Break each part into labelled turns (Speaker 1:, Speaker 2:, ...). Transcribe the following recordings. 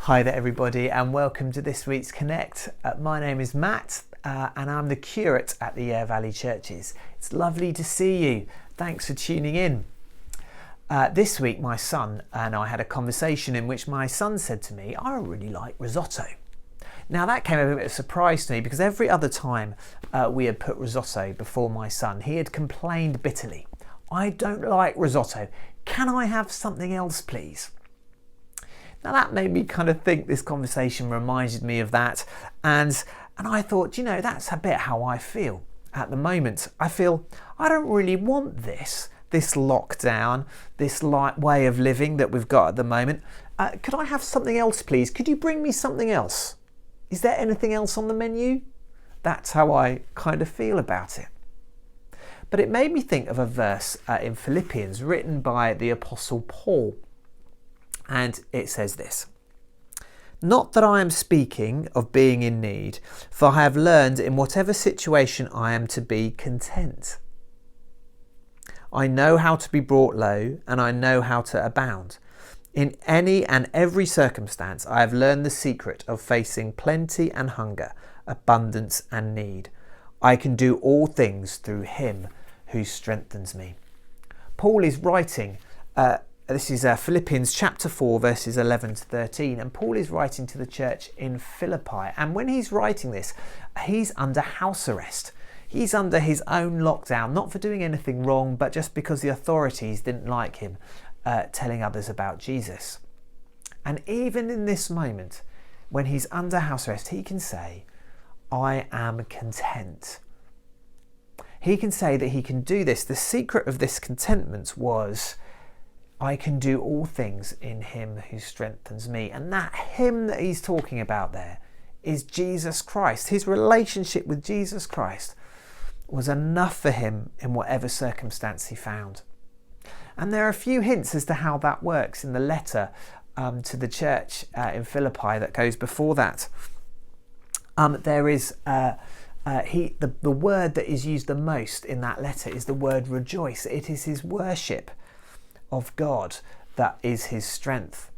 Speaker 1: Hi there everybody and welcome to this week's Connect. My name is Matt and I'm the curate at the Yare Valley Churches. It's lovely to see you. Thanks for tuning in. This week my son and I had a conversation in which my son said to me, I really like risotto. Now that came as a bit of a surprise to me because every other time we had put risotto before my son, he had complained bitterly. I don't like risotto. Can I have something else please? Now that made me kind of think this conversation reminded me of that and I thought, you know, that's a bit how I feel at the moment. I feel I don't really want this lockdown, this light way of living that we've got at the moment. Could I have something else please? Could you bring me something else? Is there anything else on the menu? That's how I kind of feel about it. But it made me think of a verse in Philippians written by the Apostle Paul. And it says this, "Not that I am speaking of being in need, for I have learned in whatever situation I am to be content. I know how to be brought low and I know how to abound. In any and every circumstance I have learned the secret of facing plenty and hunger, abundance and need. I can do all things through him who strengthens me." Paul is writing this is Philippians chapter 4 verses 11 to 13 and Paul is writing to the church in Philippi, and when he's writing this he's under house arrest. He's under his own lockdown, not for doing anything wrong but just because the authorities didn't like him telling others about Jesus. And even in this moment when he's under house arrest he can say, I am content. He can say that he can do this. The secret of this contentment was, I can do all things in him who strengthens me. And that him that he's talking about there is Jesus Christ. His relationship with Jesus Christ was enough for him in whatever circumstance he found. And there are a few hints as to how that works in the letter to the church in Philippi that goes before that. There is the word that is used the most in that letter is the word rejoice. It is his worship of God that is his strength.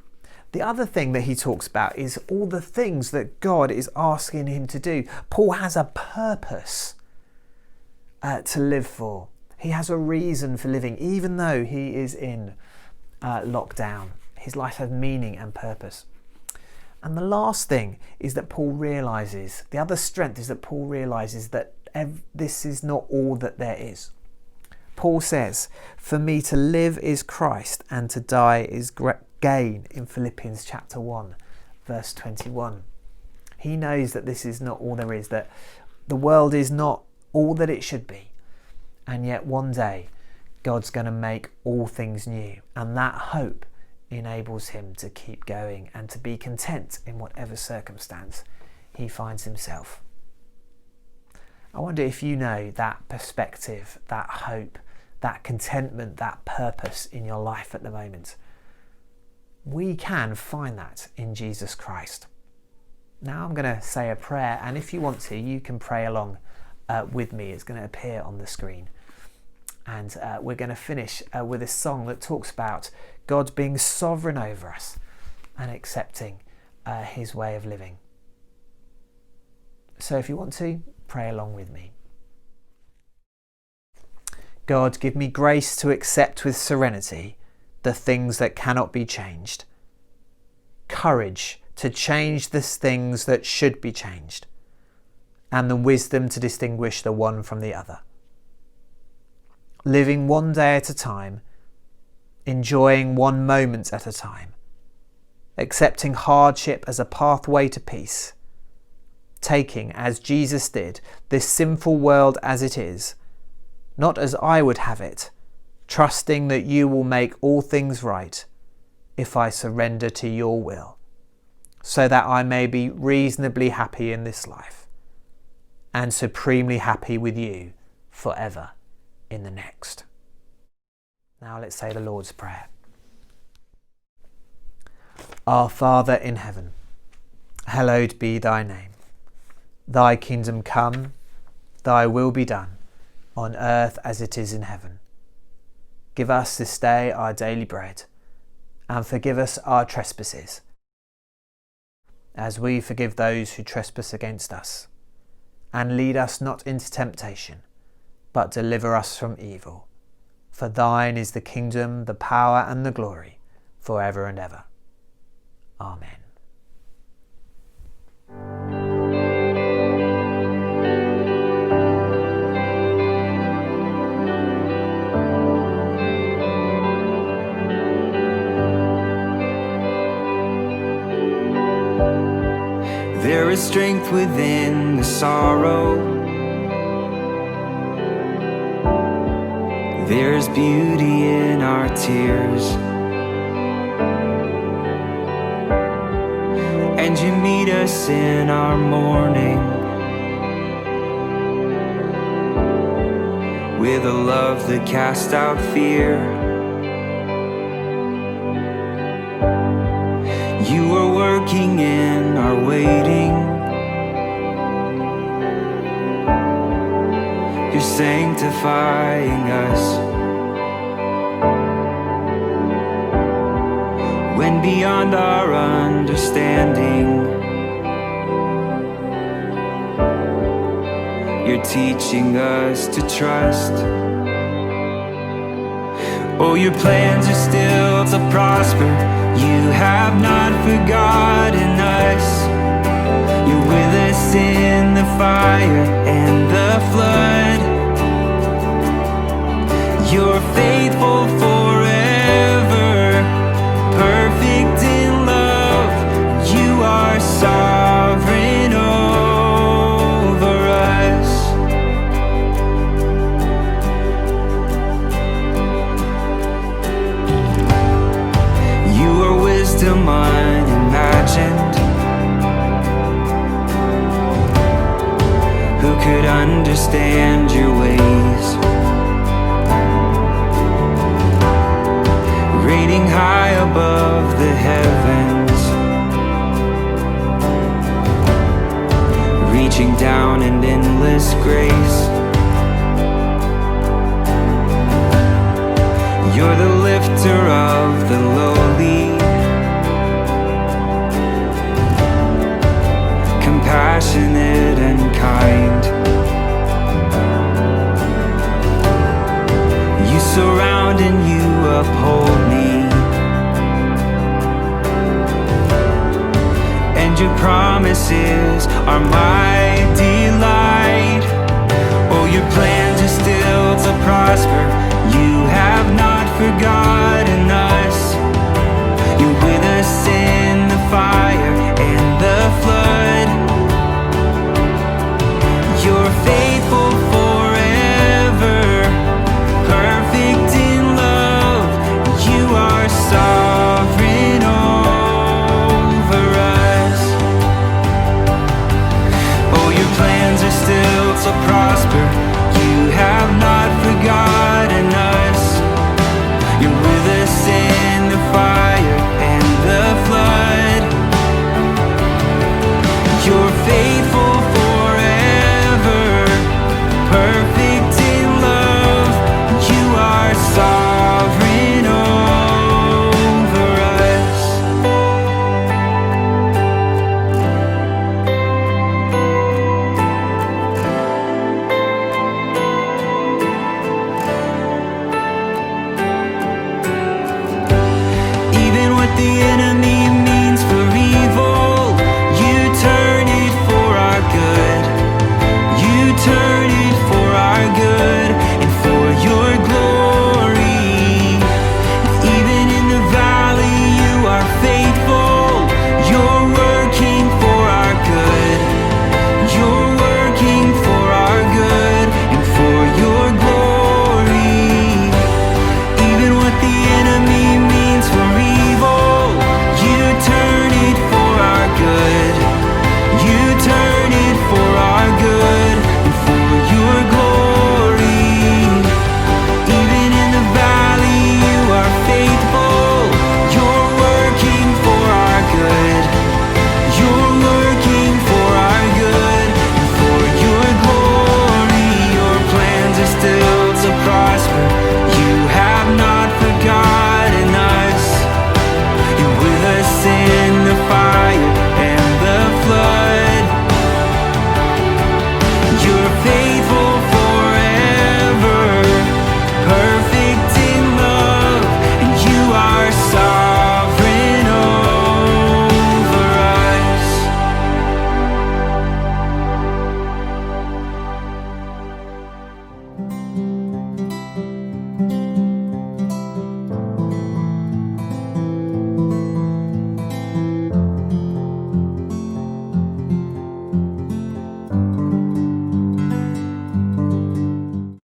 Speaker 1: The other thing that he talks about is all the things that God is asking him to do. Paul has a purpose to live for. He has a reason for living, even though he is in lockdown. His life has meaning and purpose. And the last thing is that Paul realizes, the other strength is that Paul realizes that this is not all that there is. Paul says, for me to live is Christ and to die is gain in Philippians chapter 1, verse 21. He knows that this is not all there is, that the world is not all that it should be. And yet one day God's going to make all things new. And that hope enables him to keep going and to be content in whatever circumstance he finds himself. I wonder if you know that perspective, that hope, that contentment, that purpose in your life at the moment. We can find that in Jesus Christ. Now I'm going to say a prayer, and if you want to, you can pray along with me. It's going to appear on the screen. And we're going to finish with a song that talks about God being sovereign over us and accepting his way of living. So if you want to, pray along with me. God, give me grace to accept with serenity the things that cannot be changed. Courage to change the things that should be changed. And the wisdom to distinguish the one from the other. Living one day at a time, enjoying one moment at a time, accepting hardship as a pathway to peace, taking, as Jesus did, this sinful world as it is, not as I would have it, trusting that you will make all things right if I surrender to your will, so that I may be reasonably happy in this life and supremely happy with you forever in the next. Now let's say the Lord's Prayer. Our Father in heaven, hallowed be thy name. Thy kingdom come, thy will be done, on earth as it is in heaven. Give us this day our daily bread, and forgive us our trespasses, as we forgive those who trespass against us. And lead us not into temptation, but deliver us from evil. For thine is the kingdom, the power, and the glory, forever and ever. Amen.
Speaker 2: There is strength within the sorrow. There's beauty in our tears. And you meet us in our mourning with a love that casts out fear. You are working in our waiting. You're sanctifying us. When beyond our understanding, you're teaching us to trust. Oh, your plans are still to prosper. You have not forgotten us. You're with us in the fire and the flood. You're faithful forever, perfect in love. You are sovereign over us. You are wisdom unimagined. Who could understand your ways? Reigning high above the heavens, reaching down in endless grace. You're the lifter of the lowly, compassionate and kind. You surround and you uphold me, and your promises are my delight. Oh, your plans are still to prosper. You have not forgotten